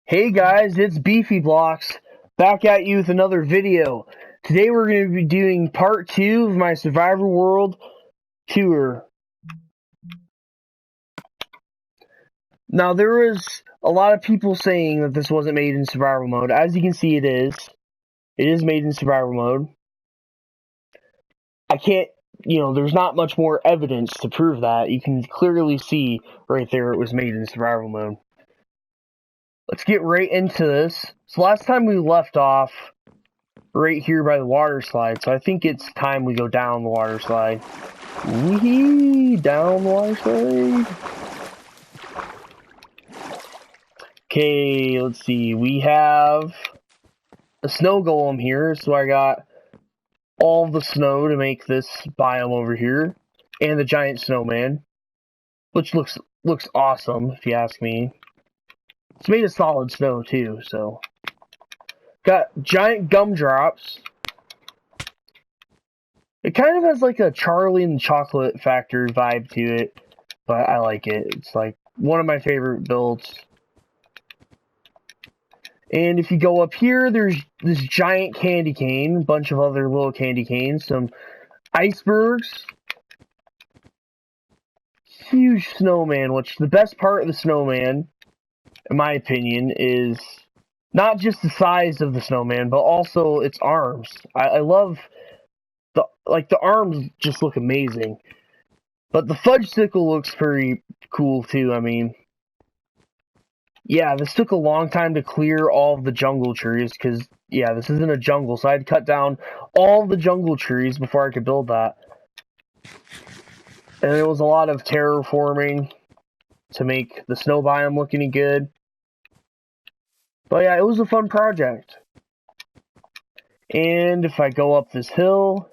Hey guys, it's Beefy Blocks, back at you with another video. Today we're going to be doing part 2 of my Survivor World tour. Now there was a lot of people saying that this wasn't made in survival mode. As you can see, it is. It is made in survival mode. There's not much more evidence to prove that. You can clearly see right there it was made in survival mode. Let's get right into this. So last time we left off right here by the water slide, so I think it's time we go down the water slide. Wee down the water slide. Okay, let's see. We have a snow golem here, so I got all the snow to make this biome over here, and the giant snowman, which looks awesome if you ask me. It's made of solid snow too, so got giant gumdrops. It kind of has like a Charlie and the Chocolate Factory vibe to it, but I like it. It's like one of my favorite builds. And if you go up here, there's this giant candy cane, a bunch of other little candy canes, some icebergs, huge snowman, which the best part of the snowman, in my opinion, is not just the size of the snowman, but also its arms. I love the arms just look amazing. But the fudge sickle looks pretty cool too. I mean, yeah, this took a long time to clear all of the jungle trees because, yeah, this isn't a jungle, so I had to cut down all the jungle trees before I could build that. And there was a lot of terraforming to make the snow biome look any good. But yeah, it was a fun project. And if I go up this hill,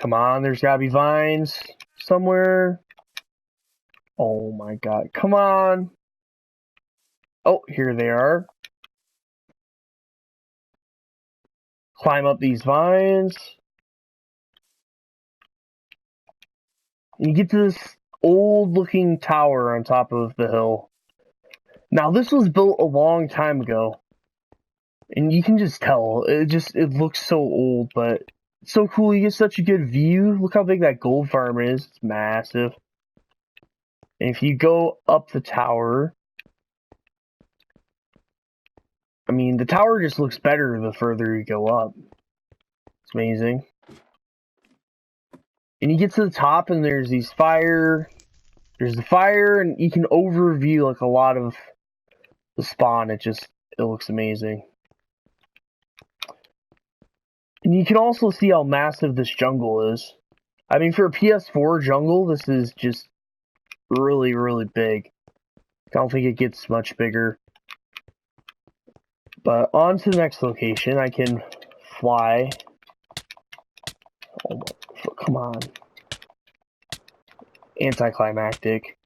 come on, there's gotta be vines somewhere. Oh my god, come on. Oh, here they are. Climb up these vines. And you get to this old looking tower on top of the hill. Now this was built a long time ago. And you can just tell, it looks so old, but it's so cool. You get such a good view. Look how big that gold farm is. It's massive. And if you go up the tower, I mean, the tower just looks better the further you go up. It's amazing. And you get to the top and there's the fire, and you can overview like a lot of the spawn. It looks amazing. And you can also see how massive this jungle is. I mean, for a PS4 jungle, this is just really, really big. I don't think it gets much bigger. But on to the next location, I can fly. Oh my, come on. Anticlimactic.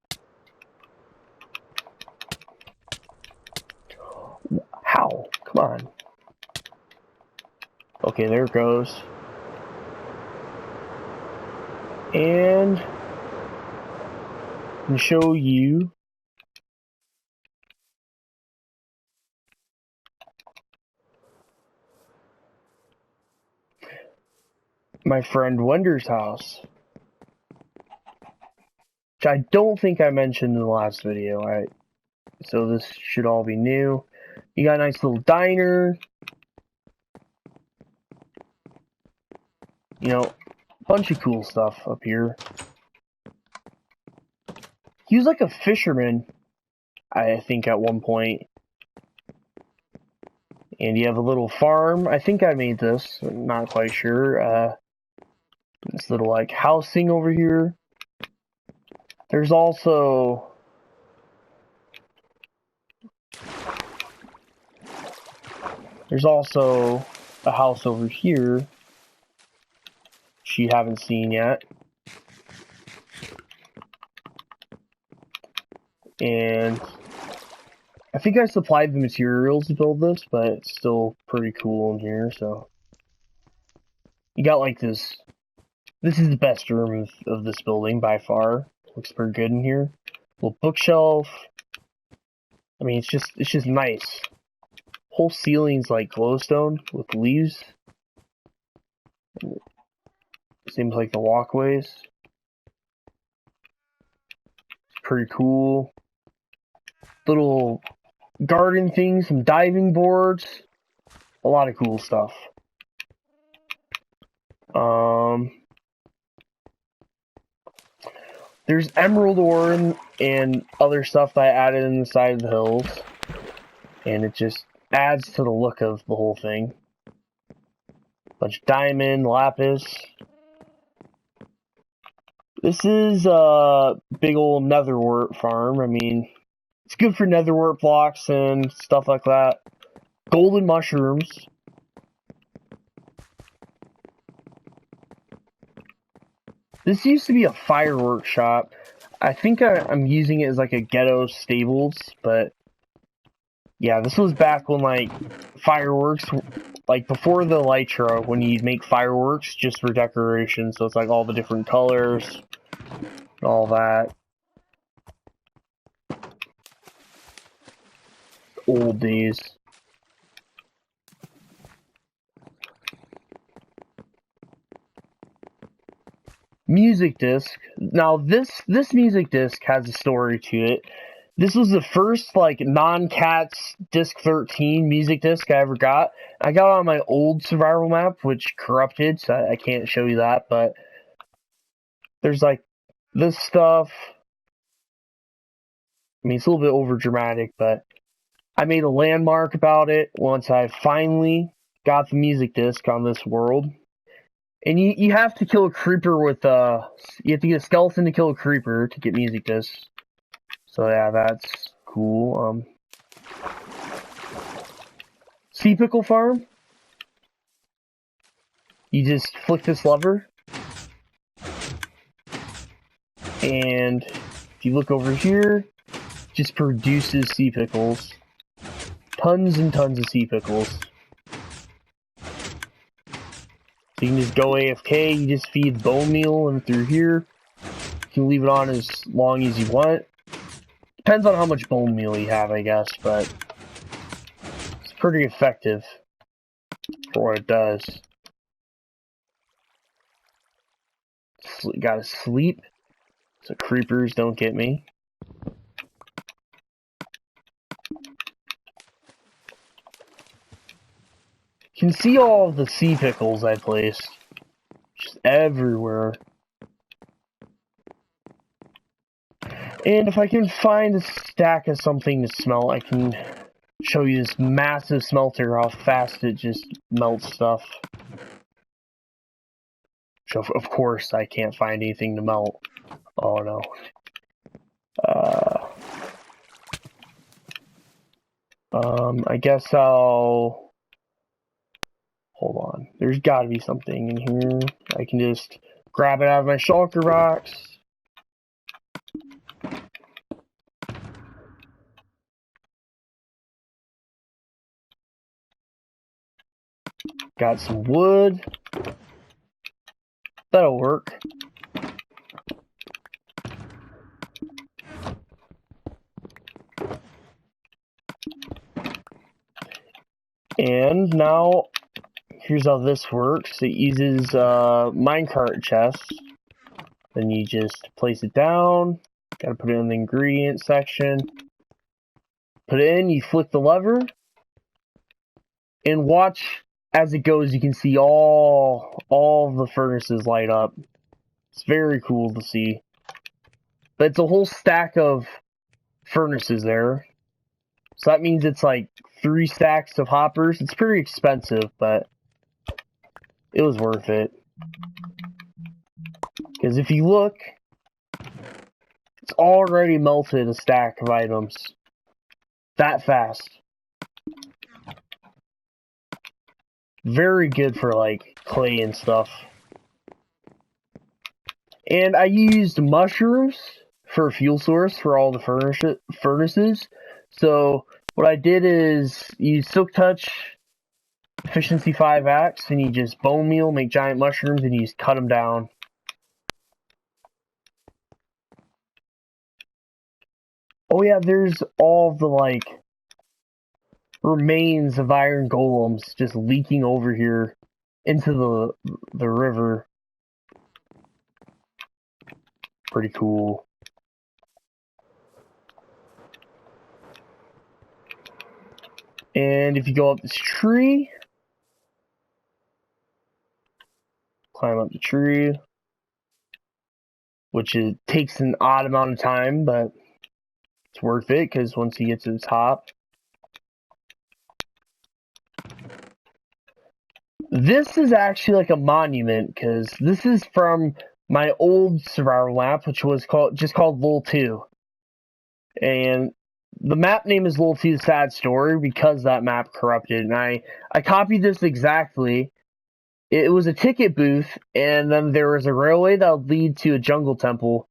How? Come on. Okay, there it goes. And I can show you my friend Wender's house, which I don't think I mentioned in the last video. So this should all be new. You got a nice little diner. You know, bunch of cool stuff up here. He was like a fisherman, I think, at one point. And you have a little farm. I think I made this. I'm not quite sure. This little, like, housing over here. There's also a house over here you haven't seen yet. And I think I supplied the materials to build this, but it's still pretty cool in here, so. You got like this. This is the best room of this building by far. Looks pretty good in here. Little bookshelf. I mean, it's just nice. Whole ceiling's like glowstone with leaves. Seems like the walkways. It's pretty cool. Little garden things, some diving boards. A lot of cool stuff. There's emerald ore and other stuff that I added in the side of the hills. And it just adds to the look of the whole thing. Bunch of diamond, lapis. This is a big old netherwort farm. I mean, it's good for netherwort blocks and stuff like that. Golden mushrooms. This used to be a fireworks shop. I think I'm using it as like a ghetto stables, but yeah, this was back when like fireworks, like before the Elytra, when you'd make fireworks just for decoration. So it's like all the different colors, and all that. Old days. Music disc. Now this music disc has a story to it. This was the first like non-cats disc 13 music disc I ever got. I got it on my old survival map, which corrupted, so I can't show you that, but there's like this stuff. I mean, it's a little bit over dramatic, but I made a landmark about it once I finally got the music disc on this world. And you have to kill a creeper with you have to get a skeleton to kill a creeper to get music discs. So yeah, that's cool. Sea pickle farm. You just flick this lever, and if you look over here, it just produces sea pickles. Tons and tons of sea pickles. So you can just go AFK, you just feed bone meal in through here. You can leave it on as long as you want. Depends on how much bone meal you have, I guess, but it's pretty effective for what it does. Gotta sleep so creepers don't get me. You can see all of the sea pickles I placed. Just everywhere. And if I can find a stack of something to smelt, I can show you this massive smelter, how fast it just melts stuff. So, of course, I can't find anything to melt. Oh no. I guess I'll... Hold on. There's gotta be something in here. I can just grab it out of my shulker box. Got some wood. That'll work. And now, here's how this works. It uses minecart chests. Then you just place it down. Gotta put it in the ingredient section. Put it in, you flick the lever. And watch as it goes, you can see all the furnaces light up. It's very cool to see. But it's a whole stack of furnaces there. So that means it's like 3 stacks of hoppers. It's pretty expensive, but it was worth it. Because if you look, it's already melted a stack of items. That fast. Very good for like clay and stuff. And I used mushrooms for a fuel source for all the furnaces. So what I did is use Silk Touch, Efficiency 5 axe, and you just bone meal, make giant mushrooms, and you just cut them down. Oh yeah, there's all the, like, remains of iron golems just leaking over here into the river. Pretty cool. And if you go up this tree, climb up the tree, which takes an odd amount of time, but it's worth it because once you get to the top, this is actually like a monument because this is from my old survival map, which was called Lul 2, and the map name is Lul 2: The Sad Story because that map corrupted, and I copied this exactly. It was a ticket booth, and then there was a railway that would lead to a jungle temple,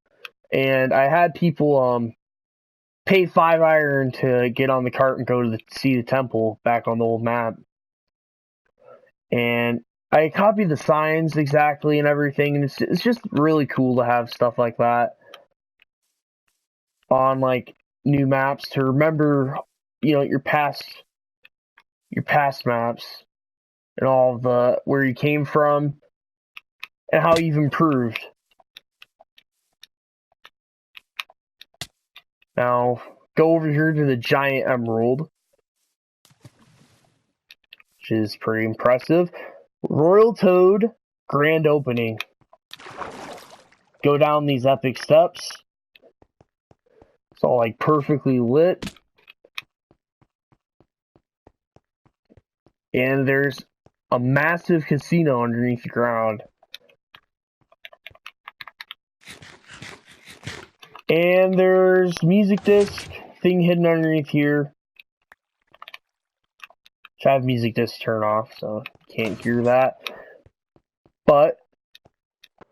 and I had people pay 5 iron to get on the cart and go to see the temple back on the old map. And I copied the signs exactly and everything, and it's just really cool to have stuff like that on, like, new maps to remember, your past maps and all the where you came from and how you've improved. Now, go over here to the giant emerald, which is pretty impressive. Royal Toad grand opening. Go down these epic steps. It's all, like, perfectly lit. And there's a massive casino underneath the ground. And there's music disc thing hidden underneath here. Which I have music disc turned off, so can't hear that. But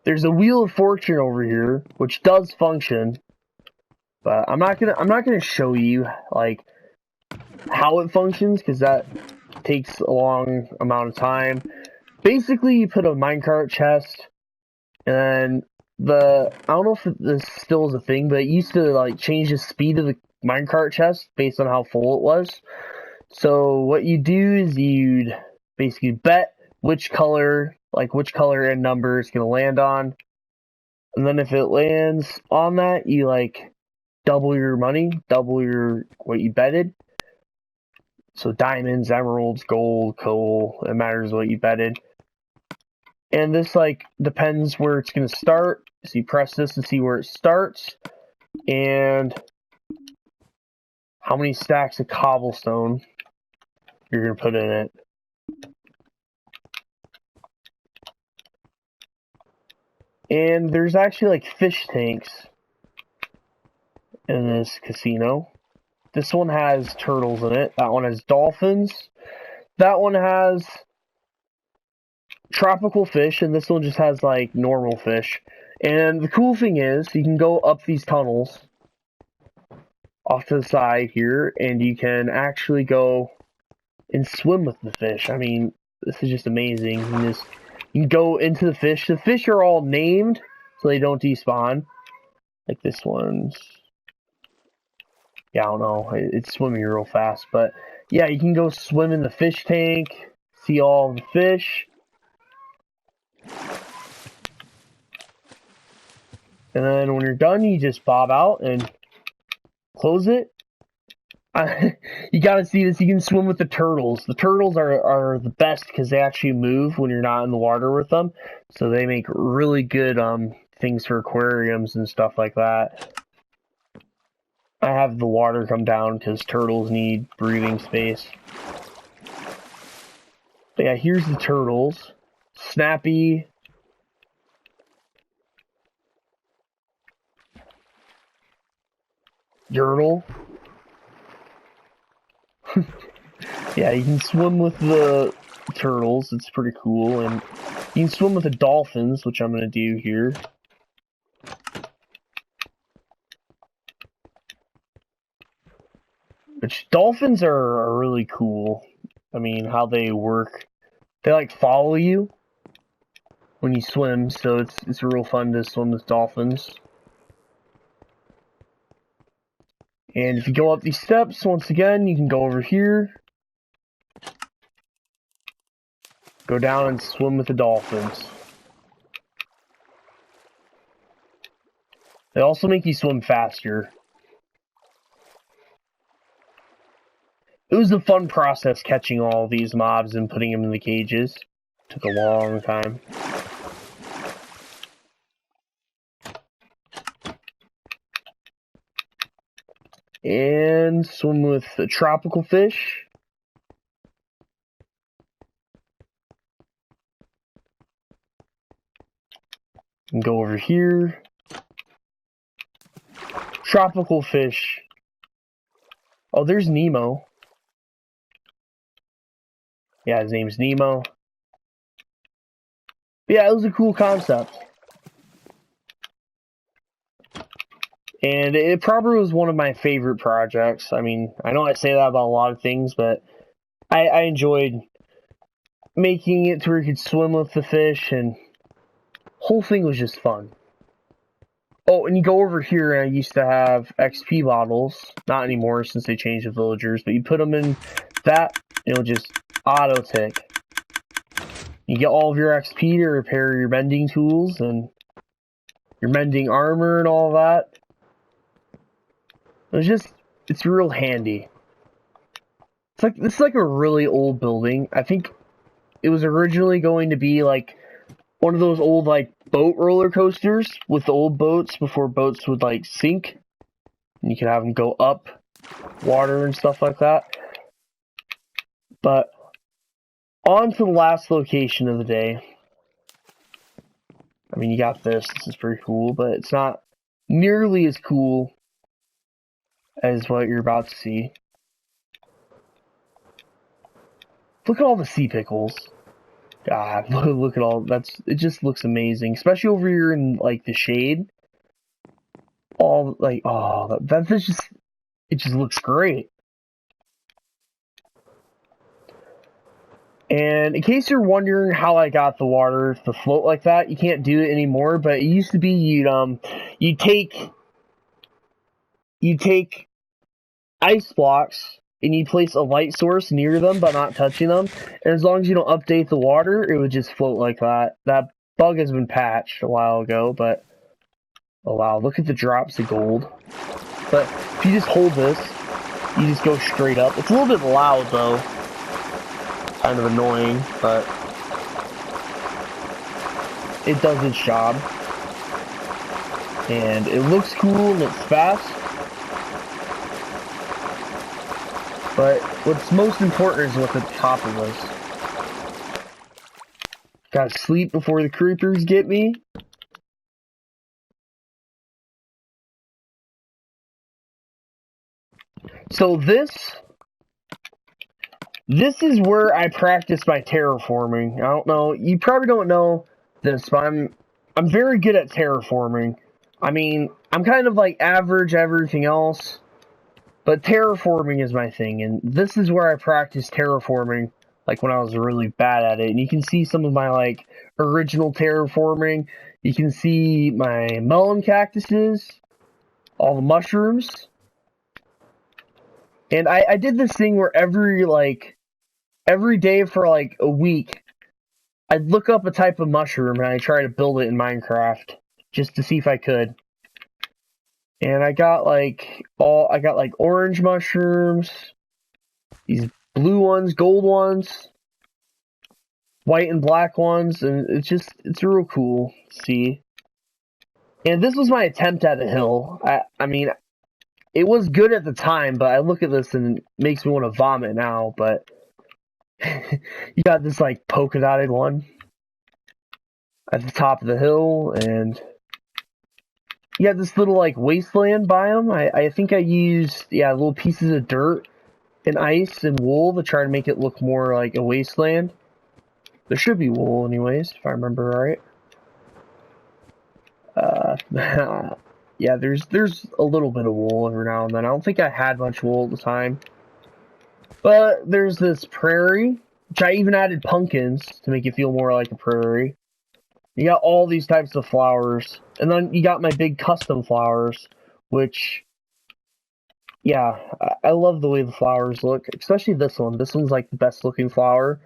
there's a Wheel of Fortune over here, which does function. But I'm not gonna show you, like, how it functions because that takes a long amount of time. Basically, you put a minecart chest, and then I don't know if this still is a thing, but it used to, like, change the speed of the minecart chest based on how full it was. So what you do is you'd basically bet which color and number it's gonna land on, and then if it lands on that, you, like, double your money, double what you betted. So diamonds, emeralds, gold, coal, it matters what you betted. And this, like, depends where it's going to start. So you press this to see where it starts. And how many stacks of cobblestone you're going to put in it. And there's actually, like, fish tanks in this casino. This one has turtles in it. That one has dolphins. That one has tropical fish, and this one just has, like, normal fish. And the cool thing is, you can go up these tunnels off to the side here, and you can actually go and swim with the fish. I mean, this is just amazing. You can go into the fish. The fish are all named, so they don't despawn. Like this one's... yeah, I don't know. It's swimming real fast, but yeah, you can go swim in the fish tank, see all the fish. And then when you're done, you just bob out and close it. You gotta see this. You can swim with the turtles. The turtles are the best because they actually move when you're not in the water with them. So they make really good things for aquariums and stuff like that. I have the water come down because turtles need breathing space. But yeah, here's the turtles. Snappy. Girdle. Yeah, you can swim with the turtles. It's pretty cool. And you can swim with the dolphins, which I'm going to do here. Which dolphins are really cool. I mean, how they work. They, like, follow you when you swim, so it's real fun to swim with dolphins. And if you go up these steps, once again, you can go over here. Go down and swim with the dolphins. They also make you swim faster. It was a fun process catching all these mobs and putting them in the cages. Took a long time. And swim with the tropical fish. And go over here. Tropical fish. Oh, there's Nemo. Yeah, his name's Nemo. Yeah, it was a cool concept. And it probably was one of my favorite projects. I mean, I know I say that about a lot of things, but I enjoyed making it to where you could swim with the fish, and whole thing was just fun. Oh, and you go over here, and I used to have XP bottles. Not anymore since they changed the villagers, but you put them in that, it'll just auto tick. You get all of your XP to repair your mending tools and your mending armor and all that. It's real handy. This is like a really old building. I think it was originally going to be like one of those old like boat roller coasters with the old boats before boats would like sink. And you could have them go up water and stuff like that. But on to the last location of the day. I mean, you got this. This is pretty cool, but it's not nearly as cool as what you're about to see. Look at all the sea pickles. God, look at all it just looks amazing, especially over here in like the shade. All like, oh, it just looks great. And in case you're wondering how I got the water to float like that, you can't do it anymore, but it used to be you take ice blocks and you place a light source near them but not touching them, and as long as you don't update the water, it would just float like that. That bug has been patched a while ago, but oh wow, look at the drops of gold. But if you just hold this, you just go straight up. It's a little bit loud though. Kind of annoying, but it does its job. And it looks cool and it's fast. But what's most important is what's at the top of this. Gotta sleep before the creepers get me. So this is where I practice my terraforming. I don't know, you probably don't know this, but I'm very good at terraforming. I mean, I'm kind of like average everything else, but terraforming is my thing, and this is where I practice terraforming, like when I was really bad at it. And you can see some of my like original terraforming. You can see my melon cactuses, all the mushrooms. And I did this thing where every day for like a week, I'd look up a type of mushroom and I'd try to build it in Minecraft just to see if I could. And I got like orange mushrooms, these blue ones, gold ones, white and black ones, and it's real cool to see. And this was my attempt at a hill. I mean, it was good at the time, but I look at this and it makes me want to vomit now, but you got this like polka dotted one at the top of the hill, and you got this little like wasteland biome. I think I used little pieces of dirt and ice and wool to try to make it look more like a wasteland. There should be wool anyways, if I remember right. Yeah, there's a little bit of wool every now and then. I don't think I had much wool at the time. But there's this prairie, which I even added pumpkins to make it feel more like a prairie. You got all these types of flowers. And then you got my big custom flowers, which yeah, I love the way the flowers look, especially this one. This one's like the best looking flower.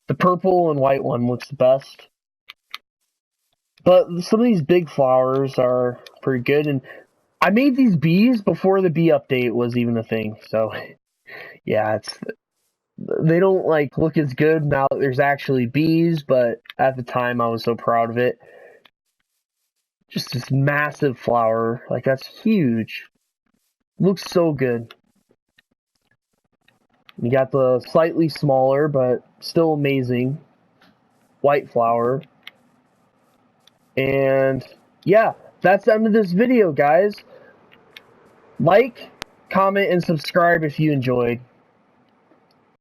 The purple and white one looks the best. But some of these big flowers are pretty good, and I made these bees before the bee update was even a thing. So yeah, they don't like look as good now that there's actually bees, but at the time I was so proud of it. Just this massive flower, like that's huge. Looks so good. You got the slightly smaller, but still amazing white flower. And yeah, that's the end of this video, guys. Like, comment, and subscribe if you enjoyed.